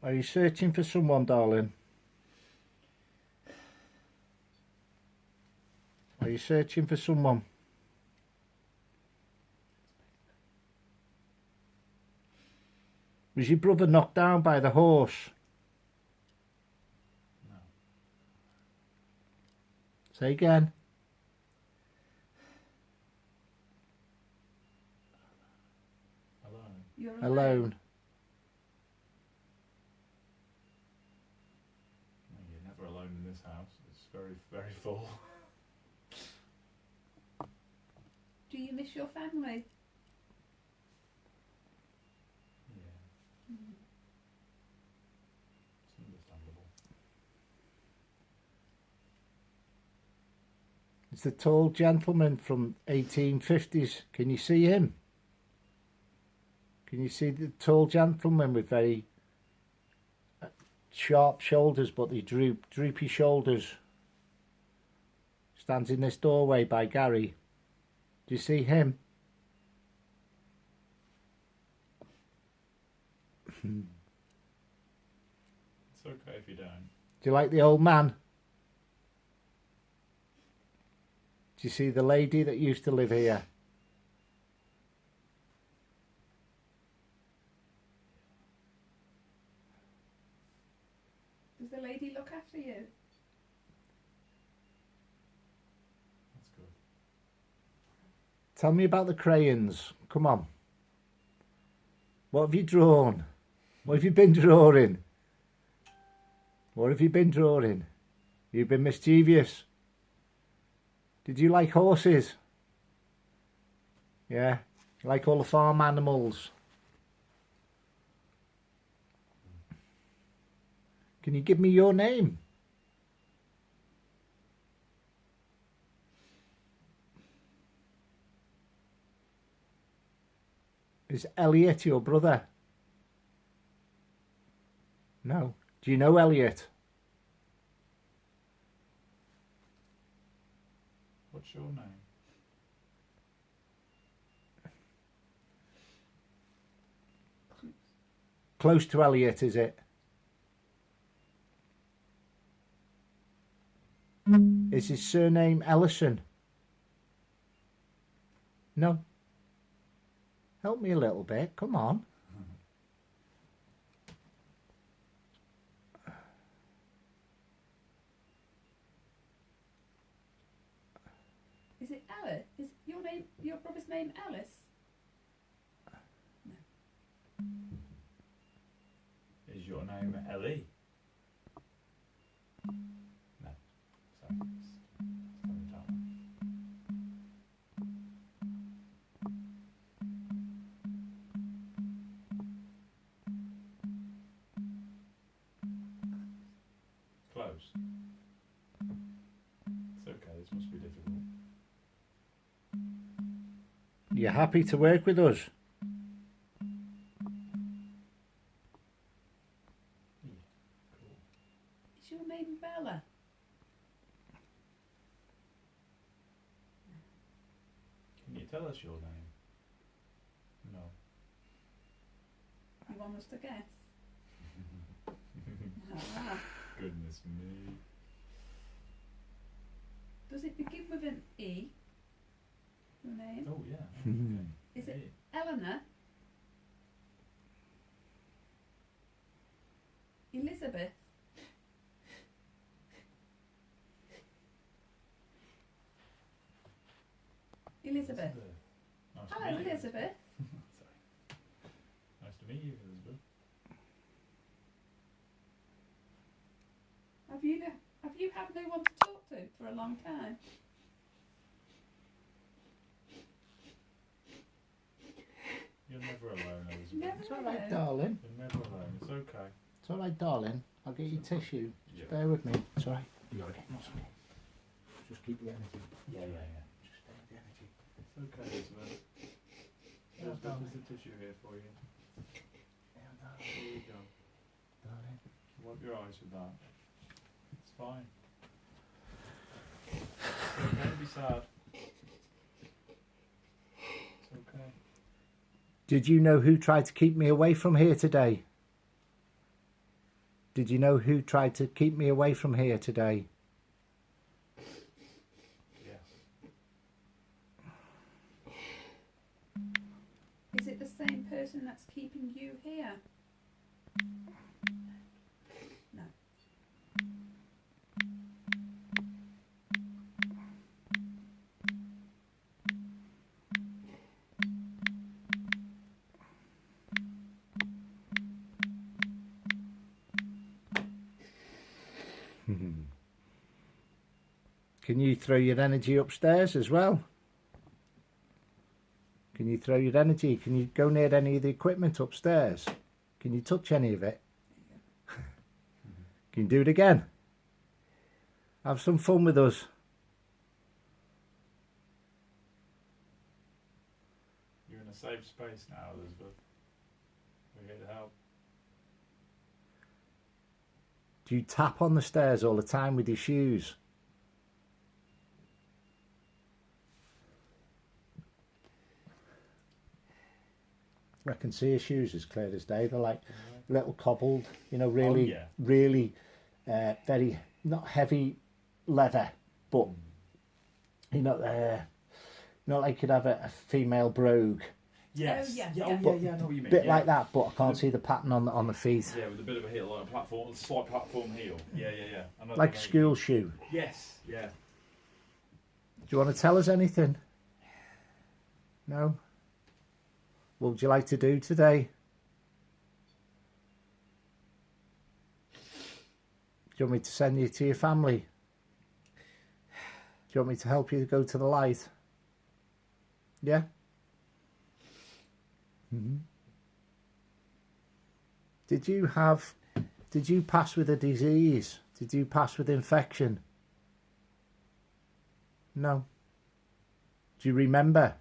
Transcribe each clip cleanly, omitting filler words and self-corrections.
Are you searching for someone, darling? Are you searching for someone? Was your brother knocked down by the horse? No. Say again. Alone. You're Alone. No, you're never alone in this house. It's very, very full. Do you miss your family? Yeah. It's understandable. It's the tall gentleman from 1850s. Can you see him? Can you see the tall gentleman with very sharp shoulders, but the droopy shoulders? Stands in this doorway by Gary. Do you see him? It's okay if you don't. Do you like the old man? Do you see the lady that used to live here? Does the lady look after you? That's good. Tell me about the crayons. Come on. What have you drawn? What have you been drawing? What have you been drawing? You've been mischievous. Did you like horses? Yeah? You like all the farm animals? Can you give me your name? Is Elliot your brother? No. Do you know Elliot? What's your name? Close to Elliot, is it? Is his surname Ellison? No. Help me a little bit. Come on. Is it Alice? Is your brother's name Alice? Is your name Ellie? No. Sorry. Sorry, that one. Close. It's okay, this must be difficult. You're happy to work with us? Yeah, cool. Is your name Bella? Can you tell us your name? No. You want us to guess? Ah. Goodness me. Does it begin with an E? Your name? Oh yeah. Mhm. Okay. Is it Hey. Eleanor? Elizabeth? Elizabeth. Nice to Hello, meet you. Elizabeth. Sorry. Nice to meet you, Elizabeth. Have you had no one to talk to for a long time? You're never alone, Elizabeth. Never It's all right, alone. darling. You're never alone. It's okay. It's all right, darling. I'll get you tissue. Yeah. Bear with me. It's all right. You got it. Just keep the energy. Yeah, yeah, yeah. Just stay with the energy. It's okay, Elizabeth. There's the tissue here for you. Yeah, Here you go. darling. Wipe your eyes with that. It's fine. Don't be sad. It's okay. Did you know who tried to keep me away from here today? Did you know who tried to keep me away from here today? Yes. Is it the same person that's keeping you here? No. Can you throw your energy upstairs as well? Can you throw your energy? Can you go near any of the equipment upstairs? Can you touch any of it? Can you do it again? Have some fun with us. You're in a safe space now, Elizabeth. We're here to help. Do you tap on the stairs all the time with your shoes? I can see your shoes as clear as day. They're like little cobbled, you know, really, yeah. really very, not heavy leather, but, you know, like you'd have a female brogue. Yes. Oh, yeah, yeah. yeah. Oh, yeah, I know what you mean. Bit yeah. like that, but I can't see the pattern on the feet. Yeah, with a bit of a heel, like a platform, a slight platform heel. Yeah. I know, Like I know a school shoe. Yes, yeah. Do you want to tell us anything? No? What would you like to do today? Do you want me to send you to your family? Do you want me to help you go to the light? Yeah? Mm-hmm. Did you pass with a disease? Did you pass with infection? No. Do you remember?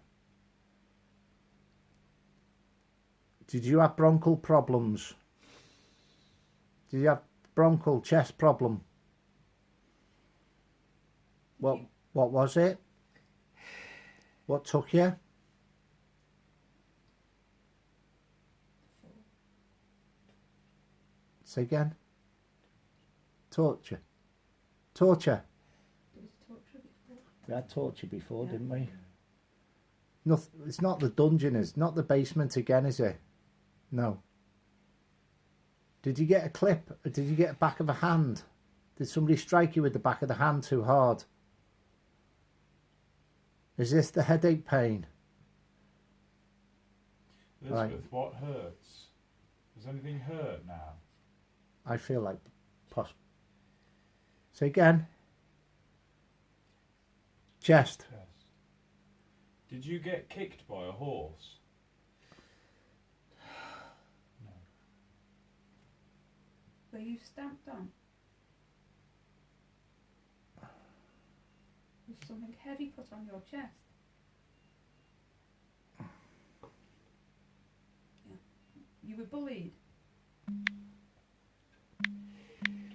Did you have bronchial problems? Did you have bronchial chest problem? What was it? What took you? Say again. Torture. Torture. There was torture before. We had torture before, Yeah. didn't we? Nothing. It's not the dungeon, it's not the basement again, is it? No. Did you get a clip? Or did you get a back of a hand? Did somebody strike you with the back of the hand too hard? Is this the headache pain? Elizabeth, Right. what hurts? Does anything hurt now? I feel like Say again. Chest. Yes. Did you get kicked by a horse? No. Were you stamped on? Was something heavy put on your chest? Yeah. You were bullied?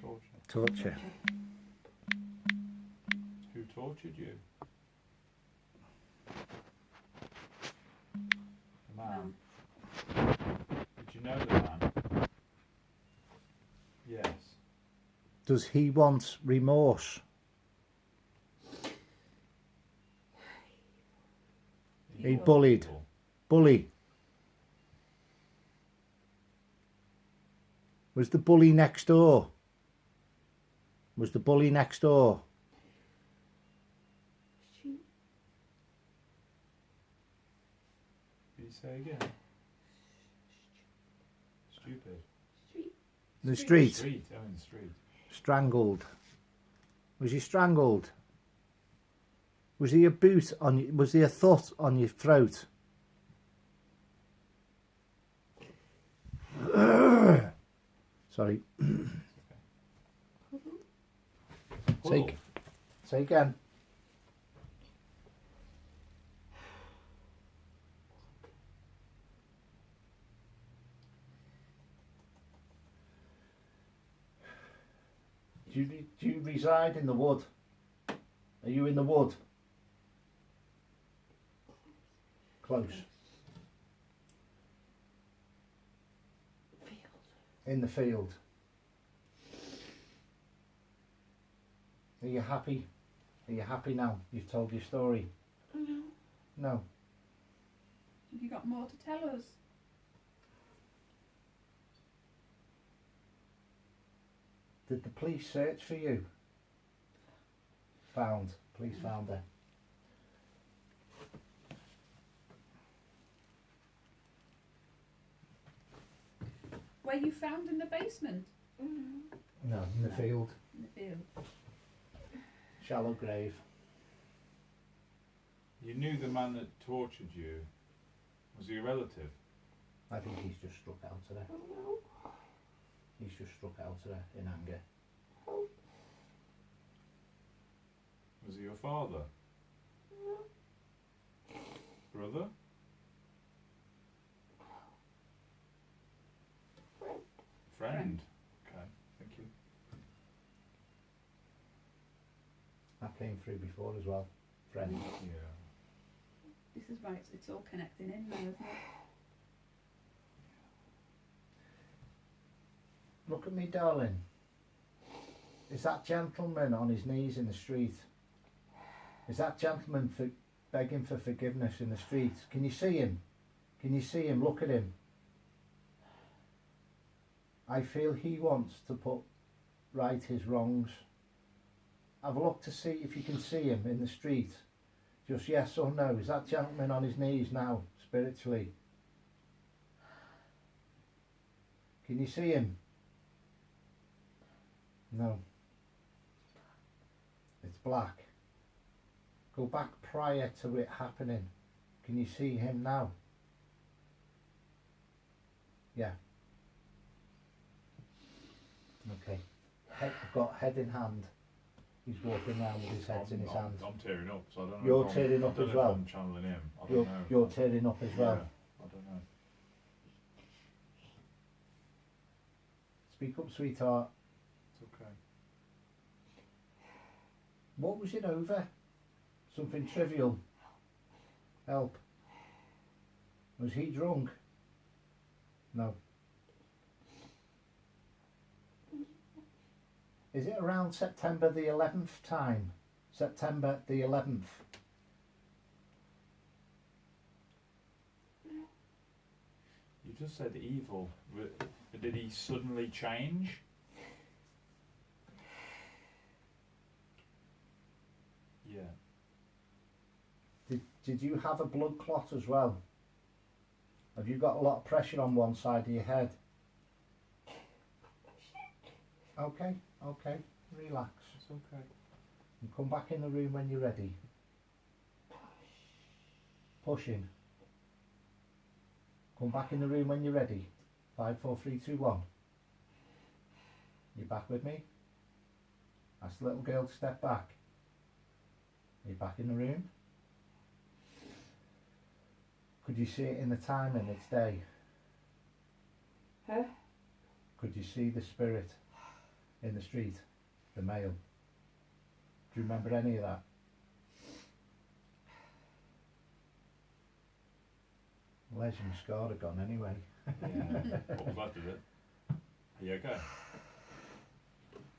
Torture. Torture. Who tortured you? The man. Did you know the man? Yes. Does he want remorse? He bullied. Bully. Was the bully next door? Was the bully next door? She, Did you say again? Stupid. street. In the street? Street. Oh, in the street. Strangled. Was he strangled? Was he a boot on you? Was he a thought on your throat? Sorry. Puddle. Say again. Do you reside in the wood? Are you in the wood? Close. In the field. Are you happy? Are you happy now? You've told your story? No. No. Have you got more to tell us? Did the police search for you? Found. Police found her. Were you found in the basement? No, in the field. In the field. Shallow grave. You knew the man that tortured you. Was he a relative? I think he's just struck out at her. He's just struck out at her in anger. Was he your father? Brother? Friend. Okay, thank you. That came through before as well. Friend. Yeah. This is right, it's all connecting in now, isn't it? Look at me, darling. Is that gentleman on his knees in the street? Is that gentleman begging for forgiveness in the street? Can you see him? Can you see him? Look at him. I feel he wants to put right his wrongs. Have a look to see if you can see him in the street. Just yes or no. Is that gentleman on his knees now, spiritually? Can you see him? No. It's black. Go back prior to it happening. Can you see him now? Yeah. Okay. I've got head in hand. He's walking around with his head in his hand. I'm tearing up, so I don't know. You're if tearing up I don't as know if well. I'm channeling him. I don't know. You're tearing up as well. Yeah, I don't know. Speak up, sweetheart. It's okay. What was it over? Something trivial. Help. Was he drunk? No. Is it around September the 11th time? September the 11th. You just said evil. But did he suddenly change? Yeah. Did you have a blood clot as well? Have you got a lot of pressure on one side of your head? Okay, okay, relax. It's okay. And come back in the room when you're ready. Pushing. Come back in the room when you're ready. 5, 4, 3, 2, 1. You back with me? Ask the little girl to step back. Are you back in the room? Could you see it in the timing? It's day. Huh? Could you see the spirit in the street? The male? Do you remember any of that? Legend scarred are gone anyway. Yeah. What was left of it? Are you okay?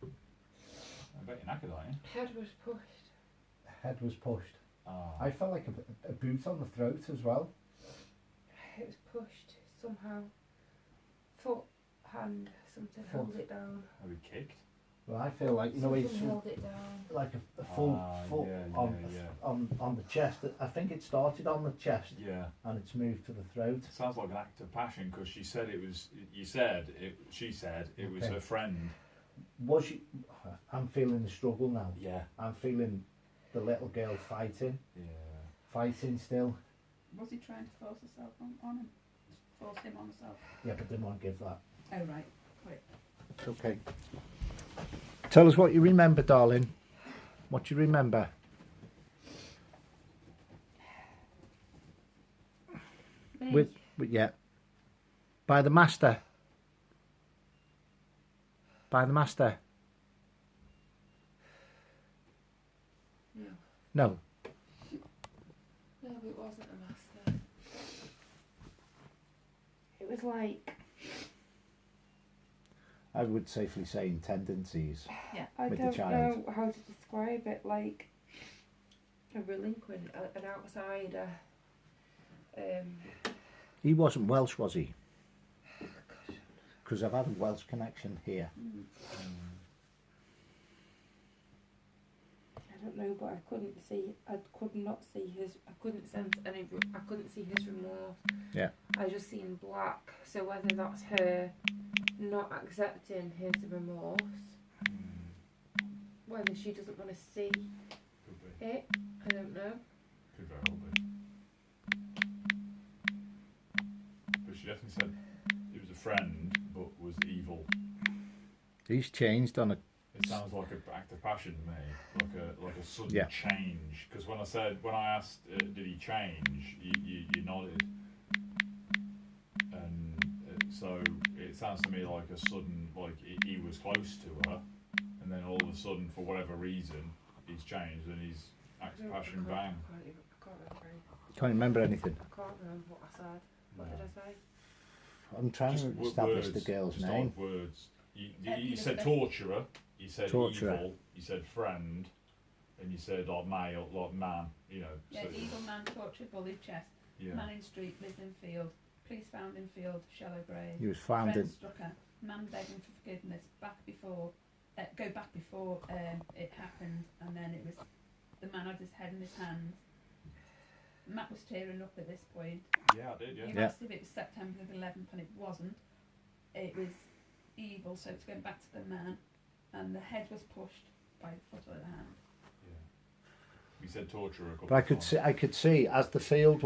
I bet you're knackered, aren't you? Head was pushed. Head was pushed. Oh. I felt like a boot on the throat as well. It was pushed somehow. Foot, hand, something Foot. held it down. Are we kicked? Well, I feel like, you know, it's Something held it down. like a full foot yeah, on, yeah. on the chest. I think it started on the chest Yeah. and it's moved to the throat. Sounds like an act of passion because she said it was. She said it was Okay. her friend. Was she? I'm feeling the struggle now. Yeah. I'm feeling the little girl fighting. Yeah. Fighting still. Was he trying to force herself on him? Force him on herself? Yeah, but didn't want to give that. Oh, right. Right. It's okay. Tell us what you remember, darling. What you remember. Me? With yeah. By the master. By the master. No. No. No, it wasn't a master. It was like I would safely say in tendencies. I With the don't child. know how to describe it. Like a relinquent, an outsider. He wasn't Welsh, was he? Because I've had a Welsh connection here. I don't know, but I couldn't see. I could not see his. I couldn't sense any. I couldn't see his remorse. Yeah. I just seen black. So whether that's her not accepting his remorse, whether she doesn't want to see Could be. it, I don't know. Could very well be. But she definitely said it was a friend, but was evil. He's changed on a. It sounds like an act of passion to me, like a sudden Yeah. change. Because when I asked, did he change? You nodded, and so it sounds to me like a sudden, like he was close to her, and then all of a sudden, for whatever reason, he's changed and he's act of passion, bang. Can't remember anything. I can't remember what I said. What did I say? I'm trying Just to establish words, the girl's just name. odd words. You said Elizabeth. torturer. You said Torturer. evil. You said friend, and you said like male, like man. You know. Yeah, so, evil man, tortured, bullied, chest. yeah. Man in street, lives in field. Police found in field, shallow grave. He was found Friend in. struck her. Man begging for forgiveness. Go back before it happened, and then it was the man had his head in his hand. Matt was tearing up at this point. Yeah, I did. Yeah. You asked if it was September the 11th, and it wasn't. It was evil, so it's going back to the man, and the head was pushed by the foot of the hand. Yeah. We said torturer a couple But I of could times. see, as the field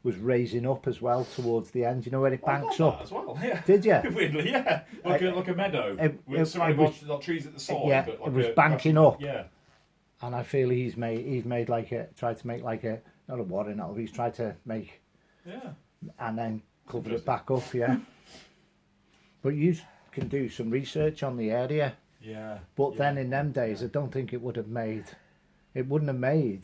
was raising up as well towards the end. You know where it Oh, I got banks that up? as well. Yeah. Did you? Weirdly, yeah. Like a meadow with surrounded by like trees at the side. yeah, but like it was a banking grassy- up. Yeah. And I feel he's made like tried to make like a, not a warren, he's tried to make, Yeah. and then cover it Interesting. back up, yeah. But you can do some research on the area. Yeah. But yeah. then in them days, I don't think it wouldn't have made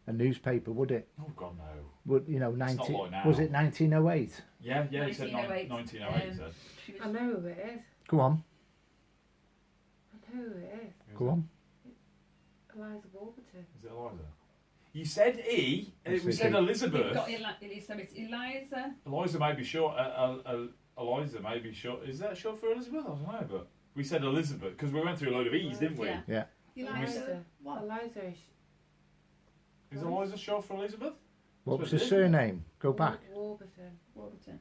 a newspaper, would it? Oh God, no. Would you know, It's not 19, like now. was it 1908? Yeah, yeah. He said 1908, 1908. He said. She was I know who it is. Go on, I know who it is. go on. Eliza Warburton. Is it Eliza? You said E. Yes, We it said did. Elizabeth. We've got so it's Eliza. Eliza may be short. Eliza may be short. Is that short for Elizabeth? I don't know, but we said Elizabeth because we went through a load of E's, didn't we? Yeah. Yeah. Eliza. What? Eliza is Is Eliza short for Elizabeth? What was That's his what it is. surname? Go back. Warburton. Warburton.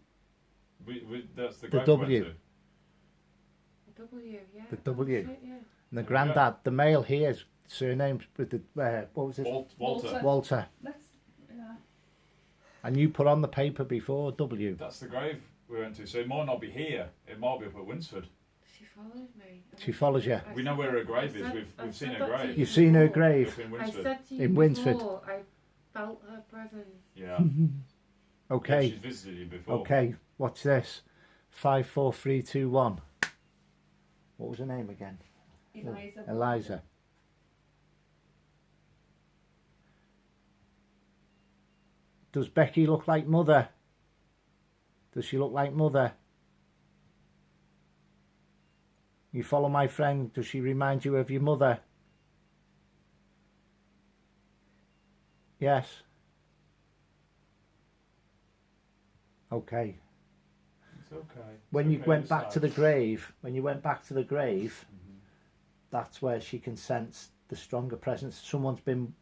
That's the The grave we went W. to. The W, yeah. The W. Shit, yeah. And the There we granddad, the male here's surname with the what was his? Walter. Walter. Walter. Let's. And you put on the paper before W. That's the grave we went to. So it might not be here. It might be up at Winsford. She follows me. She follows you. We know where her grave is. said- We've I've seen said her that to grave. you You've seen her before. grave Up in I Winsford. said to you In Winsford. before, I felt her presence. Yeah. Yeah, Okay. she's visited you before. Okay. Watch this. 5, 4, 3, 2, 1. What was her name again? Eliza. Eliza. Does Becky look like Mother? Does she look like Mother? You follow my friend. Does she remind you of your mother? Yes. Okay. It's okay. When It's you okay, went it's back to sad. the grave, Mhm. that's where she can sense the stronger presence. Someone's been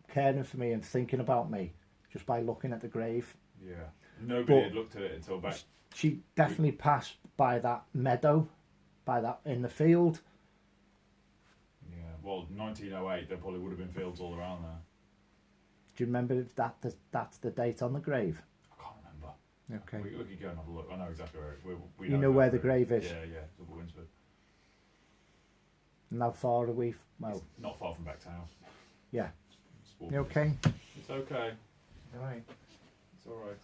caring for me and thinking about me just by looking at the grave. Yeah. Nobody But- had looked at it until back. She definitely passed by that meadow, by that in the field. Yeah. Well, 1908, there probably would have been fields all around there. Do you remember if that's the date on the grave? I can't remember. Okay. We could go and have a look. I know exactly where we You know where the exactly. grave is? Yeah, yeah. It's up at Winsford. And how far are we? Well, It's not far from back to house. yeah. It's You walking. okay? It's okay. All right. It's all right.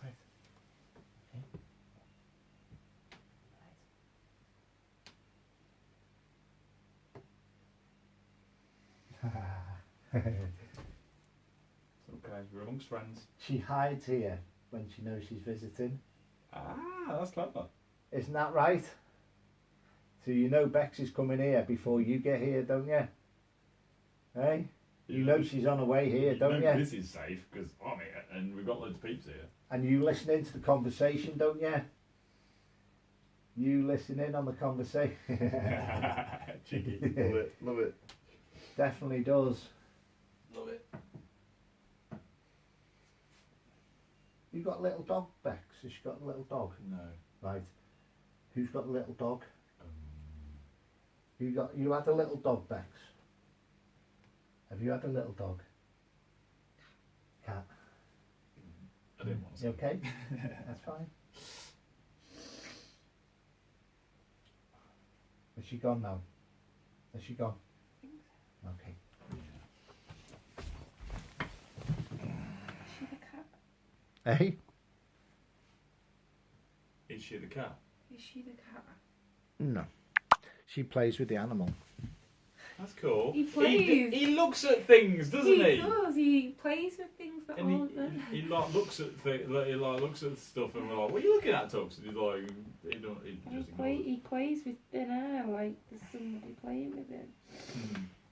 It's okay. We're amongst friends. She hides here when she knows she's visiting. Ah, that's clever. Isn't that right? So you know Bex is coming here before you get here, don't you? Hey? You know she's on her way here, don't you? This is safe because I'm here and we've got loads of peeps here. And you listening to the conversation, don't you? You listening on the conversation. Cheeky. Love it. Love it. Definitely does. Love it. You got a little dog, Bex? Has she got a little dog? No. Right. Who's got a little dog? You had a little dog, Bex? Have you had a little dog? Cat. I didn't want to say. You okay? That's fine. Has she gone now? Has she gone? Okay. Is she the cat? Hey? Is she the cat? Is she the cat? No. She plays with the animal. That's cool. He plays. He looks at things, doesn't he? He does. He plays with things that And aren't there. he like looks at looks at stuff and we're like, what are you looking at, Tux? And he's like, he just ignores it. He plays with thin air like there's somebody playing with him.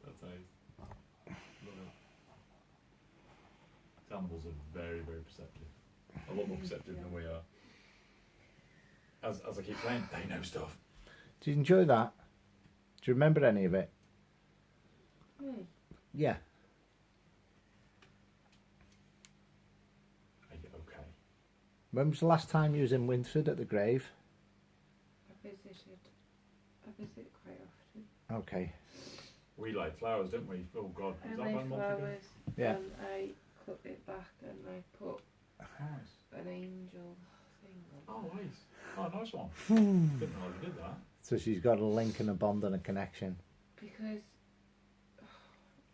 That's nice. Love it. Animals are very, very perceptive. A lot more perceptive than we are. As I keep saying, they know stuff. Did you enjoy that? Do you remember any of it? Me? Yeah. Are you okay? When was the last time you was in Winford at the grave? I visited quite often. Okay. We laid flowers, didn't we? Oh God, was I that laid 1 month ago? flowers Yeah. and I cut it back and I put Nice. an angel thing on. Oh, nice. Oh, nice one. Didn't know you did that. So she's got a link and a bond and a connection. Because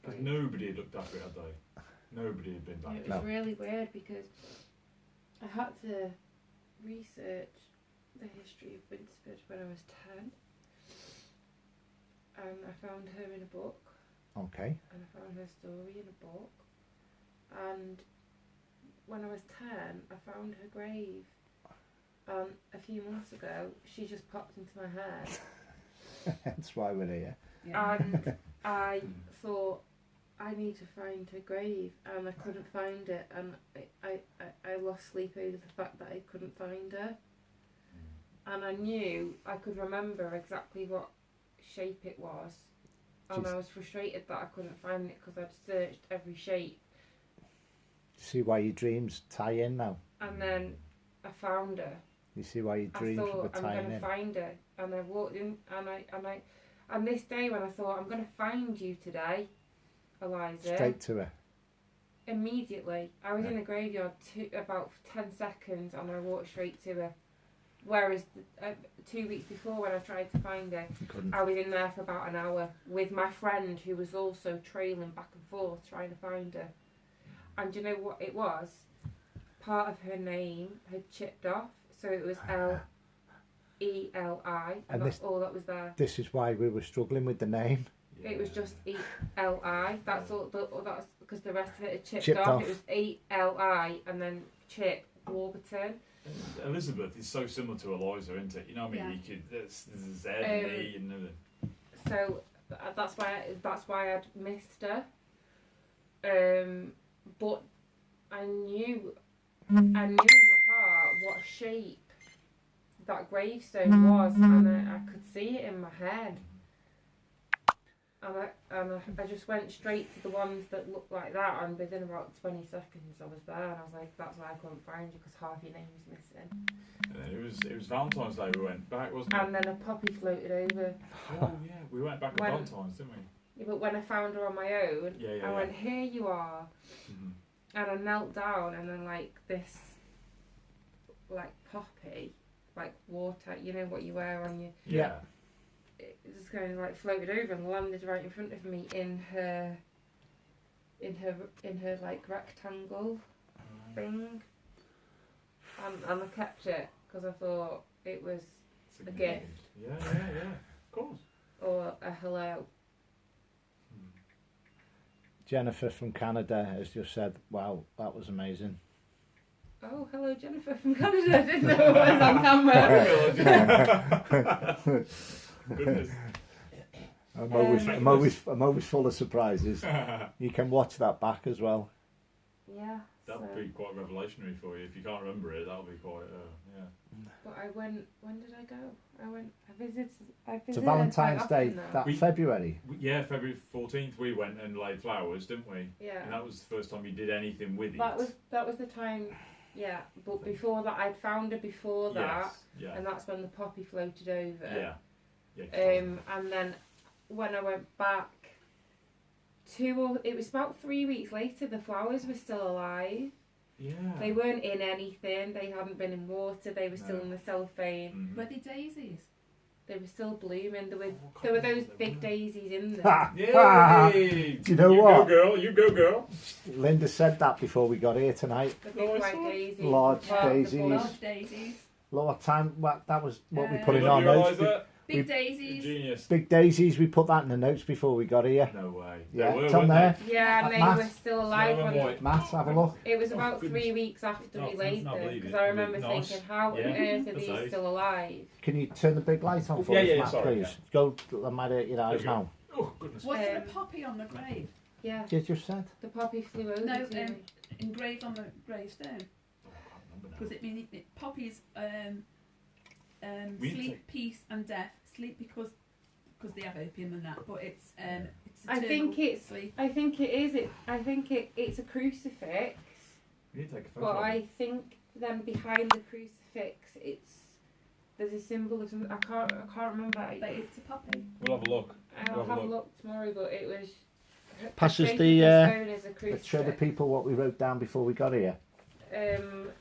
Because nobody had looked after it, had they? Nobody had been back. it was really weird because I had to research the history of Winsford when I was 10 and I found her in a book Okay. and I found her story in a book and when I was 10 I found her grave and a few months ago she just popped into my head. That's why we're here. And I thought I need to find her grave and I couldn't find it and I lost sleep over the fact that I couldn't find her and I knew I could remember exactly what shape it was and I was frustrated that I couldn't find it because I'd searched every shape. See why your dreams tie in now? And then I found her. You see why your I dreams were thought I'm tying going to in? find her and I walked in and this day when I thought I'm going to find you today, Eliza, Straight to her. immediately I was in the graveyard about 10 seconds and I walked straight to her, whereas 2 weeks before when I tried to find her Couldn't. I was in there for about an hour with my friend who was also trailing back and forth trying to find her. And do you know what it was? Part of her name had chipped off, so it was L-E-L-I, and that's all that was there. This is why we were struggling with the name. Yeah. It was just E-L-I. That's all. That's because the rest of it had chipped Chipped off. off. It was E-L-I, and then Chip Warburton. Elizabeth is so similar to Eliza, isn't it? You know what I mean? Yeah. You could there's Z and E and everything. So that's why I'd missed her. But I knew in my heart what shape that gravestone was, and I could see it in my head. And I just went straight to the ones that looked like that, and within about 20 seconds I was there, and I was like, that's why I couldn't find you, because half your name's missing. And then it was Valentine's Day we went back, wasn't it? And then a poppy floated over. Oh yeah, we went back on When- Valentine's, didn't we? Yeah, but when I found her on my own, I went, here you are. Mhm. And I knelt down, and then like this, like poppy, like water, you know what you wear on your, Yeah. it just kind of like floated over and landed right in front of me in her like rectangle thing, and I kept it because I thought it was It's a gift Yeah, of course. or a hello. Jennifer from Canada has just said, wow, that was amazing. Oh, hello, Jennifer from Collage. I didn't know it was on camera. Goodness. I'm always full of surprises. You can watch that back as well. Yeah. That would be quite revelationary for you. If you can't remember it, that would be quite, yeah. But I went, when did I go? I visited To Valentine's quite Day, often now. that February. Yeah, February 14th we went and laid flowers, didn't we? Yeah. And that was the first time you did anything with it. That was the time, yeah. But before that, I'd found her before that, Yes, yeah. and that's when the poppy floated over. Yeah. Yeah. And then when I went back, it was about 3 weeks later, the flowers were still alive. Yeah. They weren't in anything. They hadn't been in water. They were still in the cellophane. Mhm. Were they daisies? They were still blooming. There Oh, were those God, big daisies in there. Ha! Yay! Do you know what? Go girl, you go girl. Linda said that before we got here tonight. The big white daisies. Large daisies. Large daisies. Lot of time. That was what we Uh, put in You our notes. realise that? Big daisies. Genius. Big daisies. We put that in the notes before we got here. No way. Yeah, They were, it's on weren't there. Yeah, and they Matt? were still alive Snow and when white. Matt, have a look. it was Oh, about goodness. 3 weeks after No, we laid I them, believe because it. I remember Nice. thinking, how on Yeah. earth are That's these nice. still alive? Can you turn the big light on for Yeah, us, yeah, Matt, sorry, please? Go. I might hurt your eyes There you now. Oh, goodness. Was there Um, a poppy on the grave? Yeah, You just said. the poppy flew over No, to me. engraved on the gravestone. Oh, I can't remember now. Because poppies We need sleep, to- peace, and death. Sleep because they have opium and that, but it's I eternal think it's. sleep. I think it is. I think it's a crucifix, You need to take a photo. but of I it. think then behind the crucifix, there's a symbolism. I can't remember. But it's a poppy. We'll have a look. I'll have a look tomorrow, but it was. Pass us faith the, in stone is a Let's show the crucifix. people what we wrote down before we got here. And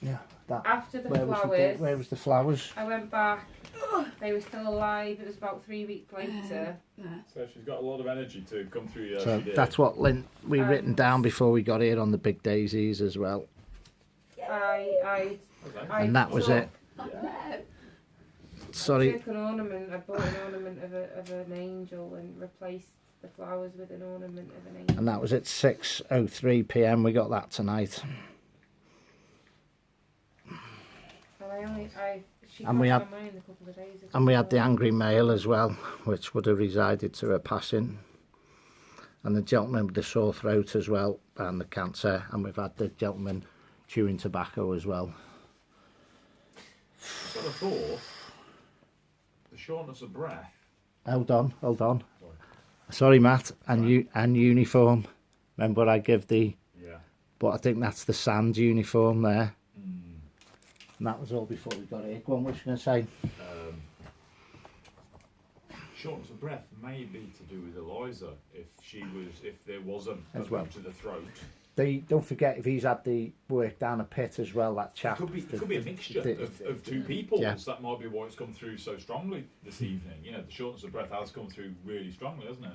Yeah. That. after the Where flowers, was the flowers? I went back. They were still alive. It was about 3 weeks later. So she's got a lot of energy to come through you. So she did. that's what we written down before we got here on the big daisies as well. I Okay. And that was took- it. Yeah. Sorry. I took an ornament. I bought an ornament of an angel and replaced the flowers with an ornament of an angel. And that was at 6:03 p.m. We got that tonight. And she And we passed had- on mine a couple of days ago. And we had the angry male as well, which would have resided to her passing. And the gentleman with the sore throat as well, and the cancer. And we've had the gentleman chewing tobacco as well. So I thought the shortness of breath. Hold on. Sorry, Matt. And uniform. Remember I give the... Yeah. But I think that's the Sands uniform there. Mm. And that was all before we got here. Go on, what was you going to say? Shortness of breath may be to do with Eliza. If there was a As well. to the throat, Don't forget, if he's had the work down a pit as well, that chap. it could be a mixture of two people. Yeah. That might be why it's come through so strongly this evening. You know, the shortness of breath has come through really strongly, hasn't it?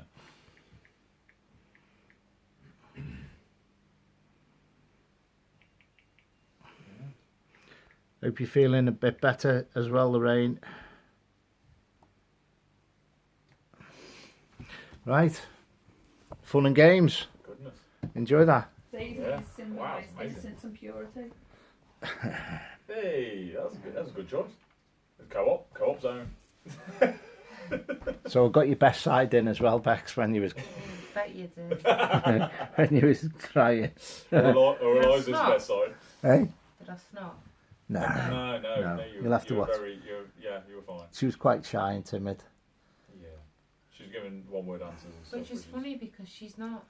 Hope you're feeling a bit better as well, Lorraine. Right. Fun and games. Goodness. Enjoy that. Daisies Yeah. symbolise Wow, amazing. innocence and purity. Hey, that was a good choice. Co-op zone. So I got your best side in as well, Bex, when you was Bet you did. when you was crying. Or Yes, Eliza's not. best side. Hey? Did I snort? No. No. You'll have to watch. You were fine. She was quite shy and timid. Yeah. She's giving one-word answers and stuff. Which is funny because she's not.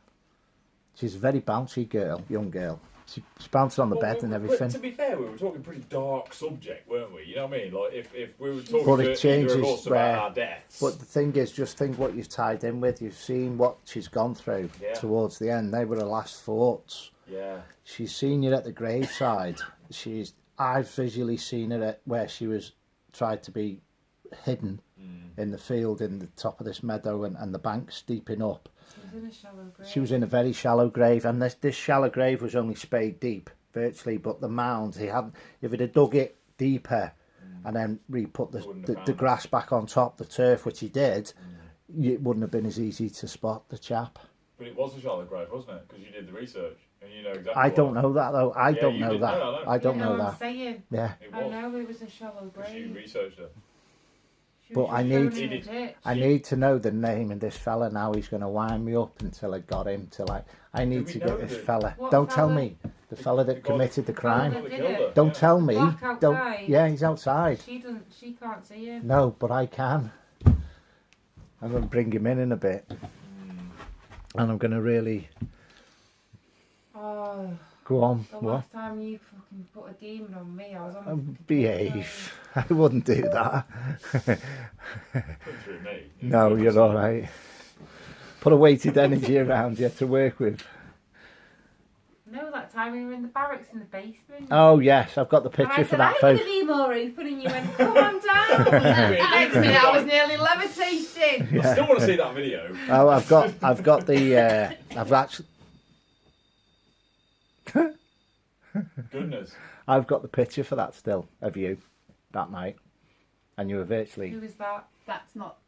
She's a very bouncy girl, young girl. She bounced on the bed and But everything. to be fair, we were talking pretty dark subject, weren't we? You know what I mean? Like if we were talking But it to either changes of us where- about our deaths. But the thing is, just think what you've tied in with. You've seen what she's gone through Yeah. towards the end. They were her last thoughts. yeah. She's seen you at the graveside. I've visually seen her at where she was tried to be hidden in the field in the top of this meadow and the bank steeping up. She was in a shallow grave. She was in a very shallow grave, and this shallow grave was only spade deep, virtually. But the mound, if it had dug it deeper and then re-put Wouldn't have the found grass back on top, the turf, which he did, it wouldn't have been as easy to spot the chap. But it was a shallow grave, wasn't it? Because you did the research and you know exactly. I don't what- know that though. I Yeah, don't you know did. that. No, I don't You know I'm that. saying. Yeah. It I was. know it was a shallow Because you grave. researched it. She But was I just need- thrown in a ditch. I need to know the name of this fella now. He's going to wind me up until I got him. I need we to know get this the- fella. What Don't tell fella? me. The fella that The guy- committed the crime. that Well, they did killed it. her, Don't yeah. tell me. Black Don't. outside. Yeah, he's outside. She can't see him. No, but I can. I'm going to bring him in a bit. And I'm going to really... Oh, Go on. the What? last time you fucking put a demon on me, I was on. the Behave. I wouldn't do that. Put through me. No, you're all right. Put a weighted energy around you to work with. No, that time we were in the barracks in the basement. Oh, yes, I've got the And I picture for said, that, I'm going folks. to be more open, and you went, come on down. And the next minute, I was nearly levitating. I still want to see that video. Oh, I've got the, I've actually, Goodness. I've got the picture for that still of you that night, and you were virtually. Who is that? That's not.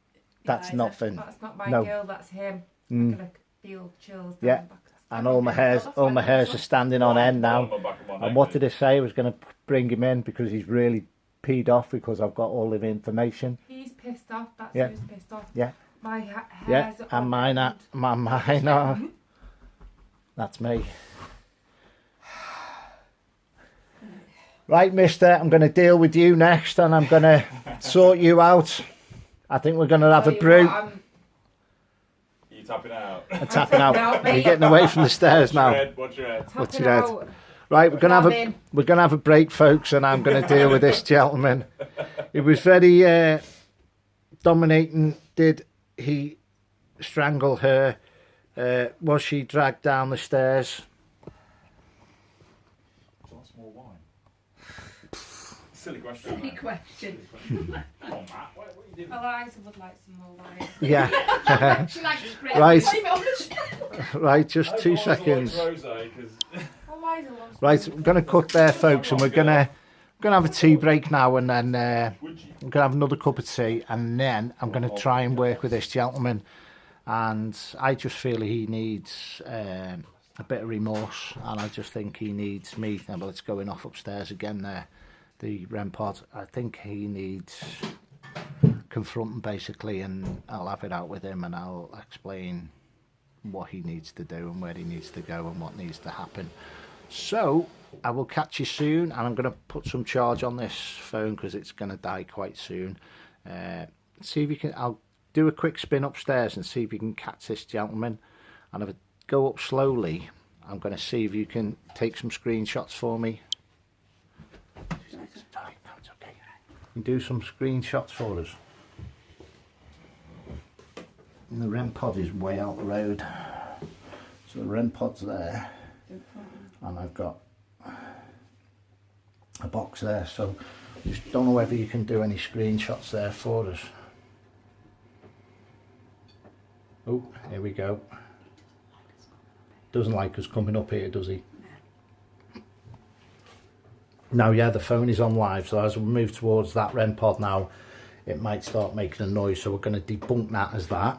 That's Eliza. nothing. That's not my No. girl, that's him. Mm. I'm going to feel chills down Yeah. the back. And all my hairs are standing on end now. And what did I say? I was going to bring him in because he's really peed off because I've got all of the information. He's pissed off. That's Yeah. who's pissed off. Yeah. My Yeah, hairs are and on mine are, end. mine are. That's me. Right, mister, I'm going to deal with you next and I'm going to sort you out. I think we're going to have Tell a you brew. what, I'm You tapping out. I'm tapping out. Help You're me. getting away from the stairs now. Watch your head. What's tapping your head? out. Right, we're going in. to have a break, folks, and I'm going to deal with this gentleman. It was very dominating. Did he strangle her? Was she dragged down the stairs? Would you like some more wine? Silly question. Silly man. question. Come on, Matt. What are you doing? Eliza would like some more wine. Yeah. She likes spray. Right. Blame it on the Right, just 2 seconds. Eliza loves Right, we're going to cut there, folks, and we're going to have a tea break now, and then Would you? I'm going to have another cup of tea, and then I'm going to try and work with this gentleman. And I just feel he needs a bit of remorse, and I just think he needs me. Well, it's going off upstairs again there, the REM pod. I think he needs confronting, basically, and I'll have it out with him, and I'll explain what he needs to do and where he needs to go and what needs to happen. So I will catch you soon, and I'm going to put some charge on this phone because it's going to die quite soon. See if you can. I'll do a quick spin upstairs and see if you can catch this gentleman, and if I go up slowly, I'm going to see if you can take some screenshots for me. Sorry, no, it's okay. You can do some screenshots for us. And the REM pod is way out the road, so the REM pod's there, and I've got a box there, so just don't know whether you can do any screenshots there for us. Oh, here we go. Doesn't like us coming up here, does he? Now, yeah, the phone is on live, so as we move towards that REM pod now, it might start making a noise, so we're going to debunk that as that.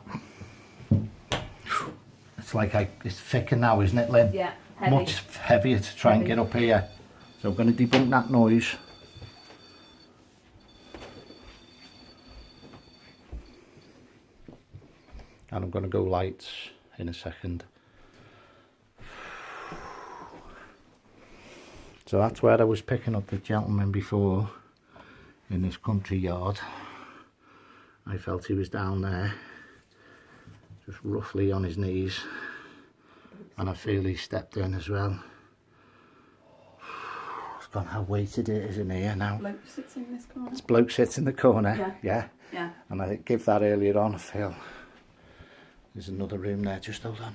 It's like it's thicker now, isn't it, Lynn? Yeah, heavy. Much heavier to try and Heavy. get up here. So I'm going to debunk that noise. And I'm going to go lights in a second. So that's where I was picking up the gentleman before, in this country yard. I felt he was down there, just roughly on his knees, and I feel he stepped in as well. It's gone how weighted it is in here now. Bloke sits in this corner. This bloke sits in the corner, yeah. Yeah. And I give that earlier on, I feel. There's another room there, just hold on.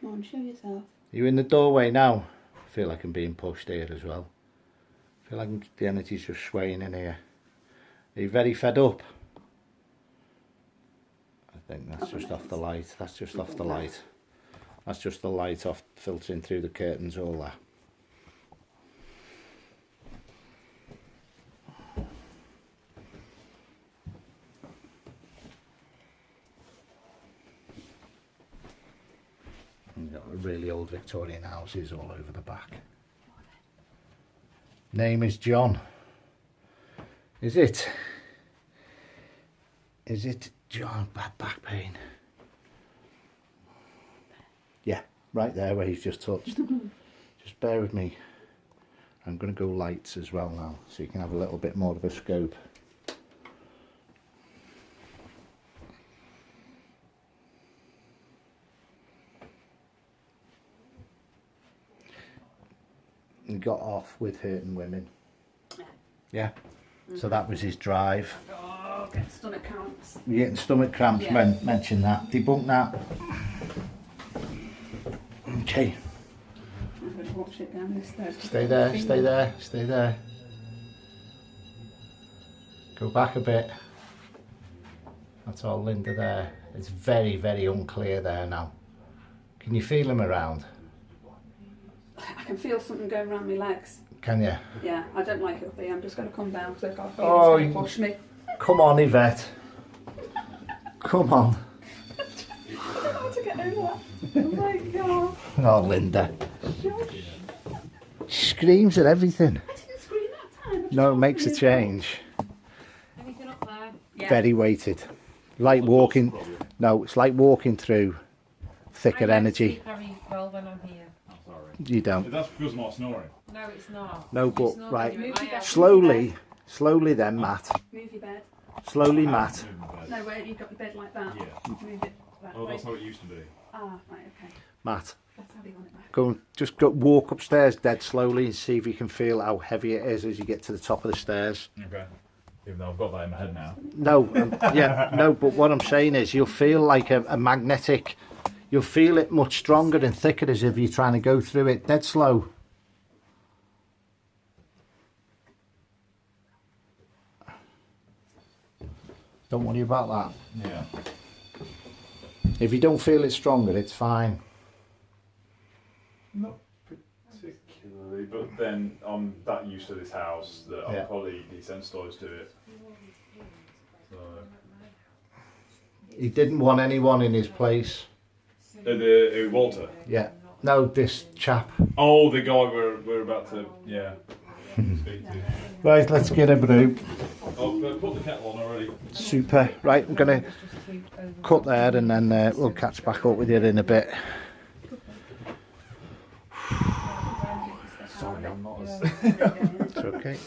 Come on, show yourself. You in the doorway now? I feel like I'm being pushed here as well. I feel like the energy's just swaying in here. Are you very fed up? I think that's just off the light. That's just off the light. That's just the light off filtering through the curtains, all that. You've got really old Victorian houses all over the back. Name is John. Is it? Is it John bad back pain? Yeah, right there where he's just touched. Just bear with me. I'm going to go lights as well now, so you can have a little bit more of a scope. He got off with hurting women. Yeah. So that was his drive. Oh, get stomach cramps. You're getting stomach cramps, Yeah. mention that. Debunk that. Okay. I'm going to watch it down this stairs. Stay there, stay there, stay there. Go back a bit. That's all Linda there. It's very, very unclear there now. Can you feel him around? I can feel something going around my legs. Can you? Yeah, I don't like it up here. I'm just going to come down because I've got a Oh, feeling it's going to push me. Come on, Yvette. Come on. I don't know how to get over that. Oh my god. Oh, Linda. Shush. She screams at everything. I didn't scream that time. I just No, it thought makes a you- change. Anything up there? Yeah. Very weighted. Like walking. No, it's like walking through thicker energy. Very well when I'm here. I'm sorry. You don't. That's because of my snoring. No, it's not. No, You but snore right. when you're in my house. Slowly then, Matt. Move your bed. Slowly, Matt. Moving the bed. No, where you've got your bed like that. Yeah. Move it that Oh, way. that's how it used to be. Ah, right, okay. Matt, That's how they want it back. go and just go walk upstairs dead slowly and see if you can feel how heavy it is as you get to the top of the stairs. Okay. Even though I've got that in my head now. No, yeah, no, but what I'm saying is you'll feel like a magnetic, you'll feel it much stronger and thicker as if you're trying to go through it dead slow. Don't worry about that. Yeah. If you don't feel it stronger, it's fine. Not particularly, but then I'm that used to this house that Yeah. I'm probably desensitised to it. So, He didn't want anyone in his place. Walter. Yeah. No, this chap. Oh, the guy we're about to, yeah, speak to. Right, let's get a brew. I've put the kettle on already. Super. Right, I'm going to cut there and then we'll catch back up with you in a bit. Sorry, I'm not as... It's okay.